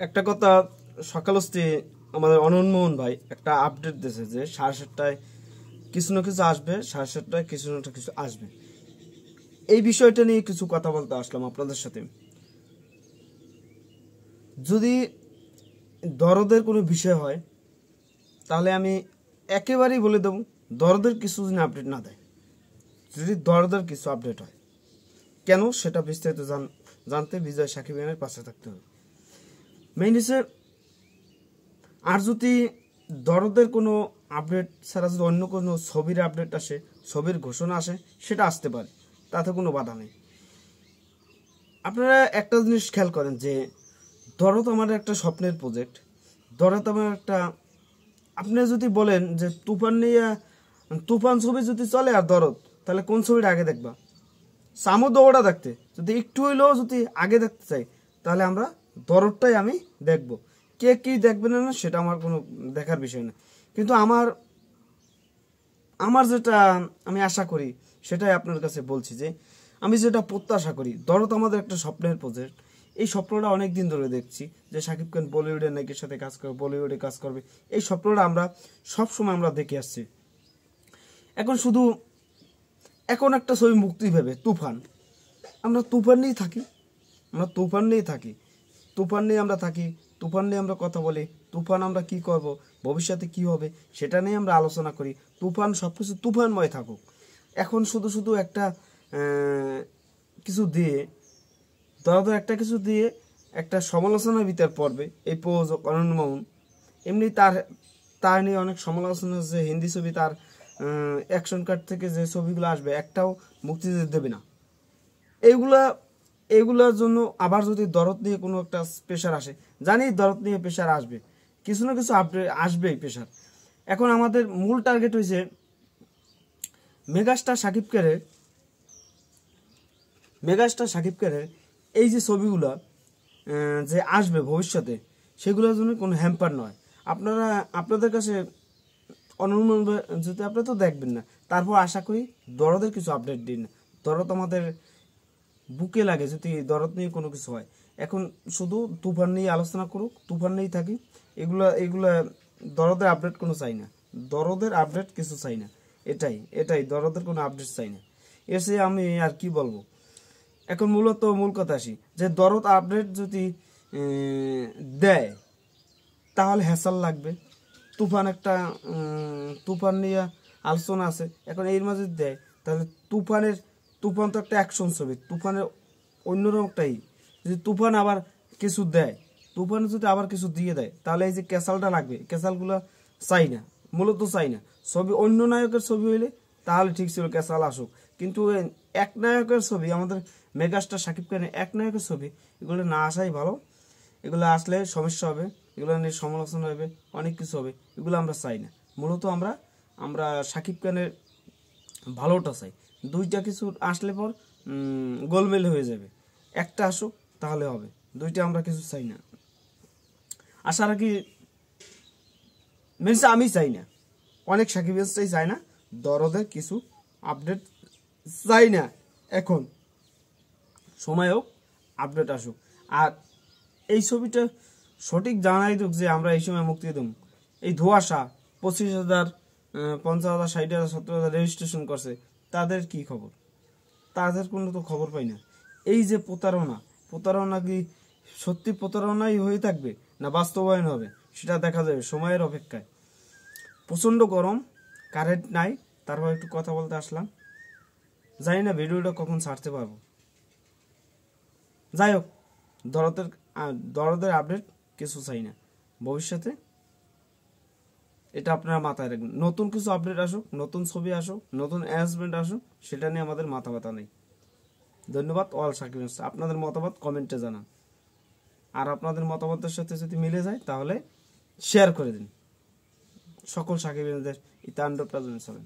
একটা কথা সকালস্তি আমাদের অনন্যমোহন ভাই একটা আপডেট দিয়েছে যে 7:30টায় কিছু না কিছু আসবে, 7:30টায় কিছু না কিছু আসবে। এই বিষয়টা নিয়ে কিছু কথা বলতে আসলাম আপনাদের সাথে। যদি দরদের কোনো বিষয় হয় তাহলে আমি একেবারেই বলে দেবো, দরদের কিছু যদি আপডেট না দেয়, যদি দরদের কিছু আপডেট হয় কেন সেটা বিস্তারিত জানতে বিজয় সাকিব খানের পাশে থাকতে হবে। মেইন হিসেবে আর যদি দরদের কোনো আপডেট ছাড়া যদি অন্য কোনো ছবির আপডেট আসে, ছবির ঘোষণা আসে, সেটা আসতে পারে, তাতে কোনো বাধা নেই। আপনারা একটা জিনিস খেয়াল করেন যে দরদ আমার একটা স্বপ্নের প্রজেক্ট। দরদ আমার একটা, আপনি যদি বলেন যে তুফান নিয়ে, তুফান ছবি যদি চলে আর দরদ, তাহলে কোন ছবিটা আগে দেখবা? সামো দৌড়া দেখতে যদি একটু হইলেও যদি আগে দেখতে চাই, তাহলে আমরা দরদটাই আমি দেখব। কে কি দেখবে না সেটা আমার কোনো দেখার বিষয় না, কিন্তু আমার আমার যেটা আমি আশা করি সেটাই আপনার কাছে বলছি যে আমি যেটা প্রত্যাশা করি। দরদ আমাদের একটা স্বপ্নের প্রজেক্ট। এই স্বপ্নটা অনেক দিন ধরে দেখছি যে শাকিব খান বলিউডের নায়কের সাথে কাজ করবে, বলিউডে কাজ করবে। এই স্বপ্নটা আমরা সবসময় আমরা দেখে আসছি। এখন শুধু এখন একটা ছবি মুক্তি ভেবে তুফান, আমরা তুফান নিয়েই থাকি, আমরা তুফান নিয়েই থাকি, তুফান নিয়ে আমরা থাকি, তুফান নিয়ে আমরা কথা বলি, তুফান আমরা কি করব, ভবিষ্যতে কি হবে সেটা নিয়ে আমরা আলোচনা করি। তুফান সব কিছু তুফানময় থাকুক। এখন শুধু শুধু একটা কিছু দিয়ে, ধরো একটা কিছু দিয়ে একটা সমালোচনার ভিতর পড়বে এই প্রযোজক অনন্যমোহন। এমনি তার তার নিয়ে অনেক সমালোচনা হচ্ছে, হিন্দি ছবি তার অ্যাকশন কাট থেকে যে ছবিগুলো আসবে একটাও মুক্তি দেবে না। এইগুলার জন্য আবার যদি দরদ নিয়ে কোনো একটা প্রেশার আসে, জানি দরদ নিয়ে প্রেশার আসবে, কিছু না কিছু আপডেট আসবেই প্রেশার। এখন আমাদের মূল টার্গেট হয়েছে মেগাস্টার শাকিব খানের এই যে ছবিগুলো যে আসবে ভবিষ্যতে, সেগুলোর জন্য কোনো হ্যাম্পার নয়। আপনাদের কাছে অনুমান যদি আপনারা তো দেখবেন না, তারপর আশা করি দরদের কিছু আপডেট দিন। দরদ আমাদের বুকে লাগে যদি দরদ নিয়ে কোনো কিছু হয়। এখন শুধু তুফান নিয়ে আলোচনা করুক, তুফান নিয়েই থাকি। এগুলা দরদের আপডেট কোনো চাই না, দরদের আপডেট কিছু চাই না। এটাই দরদের কোনো আপডেট চাই না। এসে আমি আর কি বলবো। এখন মূল কথা আসি যে দরদ আপডেট যদি দেয় তাহলে হ্যাসাল লাগবে। তুফান নিয়ে আলোচনা আছে, এখন এর মাঝে দেয় তাহলে তুফান তো একটা অ্যাকশন ছবি, তুফানের অন্যরকম একটাই। যদি তুফান আবার কিছু দেয়, তুফান যদি আবার কিছু দিয়ে দেয়, তাহলে এই যে ক্যাসালটা লাগবে, ক্যাসালগুলো চাই না, মূলত চাই না। ছবি অন্য নায়কের ছবি হইলে তাহলে ঠিক ছিল, ক্যাসাল আসুক, কিন্তু এক নায়কের ছবি, আমাদের মেগাস্টার শাকিব খানের এক নায়কের ছবি, এগুলো না আসাই ভালো। এগুলো আসলে সমস্যা হবে, এগুলো নিয়ে সমালোচনা হবে, অনেক কিছু হবে, এগুলো আমরা চাই না। মূলত আমরা শাকিব খানের ভালোটা চাই। দুইটা কিছু আসলে পর গোলমেল হয়ে যাবে। একটা আসুক তাহলে হবে, দুইটা আমরা কিছু চাই না। আশা রাখি মেনসে আমি চাই না, অনেক সাকিব চাই না, দরদের কিছু আপডেট চাই না। এখন সময় হোক, আপডেট আসুক। আর এই ছবিটা সঠিক জানাই হোক যে আমরা এই সময় মুক্তি দেব। এই ধোঁয়াশা 25,000, 50,000, 60,000, 70,000 রেজিস্ট্রেশন করছে, তাদের কি খবর? তাদের কোনো তো খবর পাই না। এই যে প্রতারণা কি সত্যি প্রতারণাই হয়ে থাকবে না বাস্তবায়ন হবে, সেটা দেখা যাবে সময়ের অপেক্ষায়। প্রচণ্ড গরম, কারেন্ট নাই, তারপর একটু কথা বলতে আসলাম। জানি না ভিডিওটা কখন ছাড়তে পারবো। যাই হোক, দরদের আপডেট কিছু চাই না ভবিষ্যতে, এটা আপনারা মাথায় রাখবেন। নতুন কিছু আপডেট আসুক, নতুন ছবি আসুক, নতুন অ্যানাউন্সমেন্ট আসুক, সেটা নিয়ে আমাদের মাথা ব্যথা নেই। ধন্যবাদ অল সাকিব। আপনাদের মতামত কমেন্টে জানান, আর আপনাদের মতামতের সাথে যদি মিলে যায় তাহলে শেয়ার করে দিন। সকল সাকিব এই তাণ্ডব প্রেজেন্স হবে।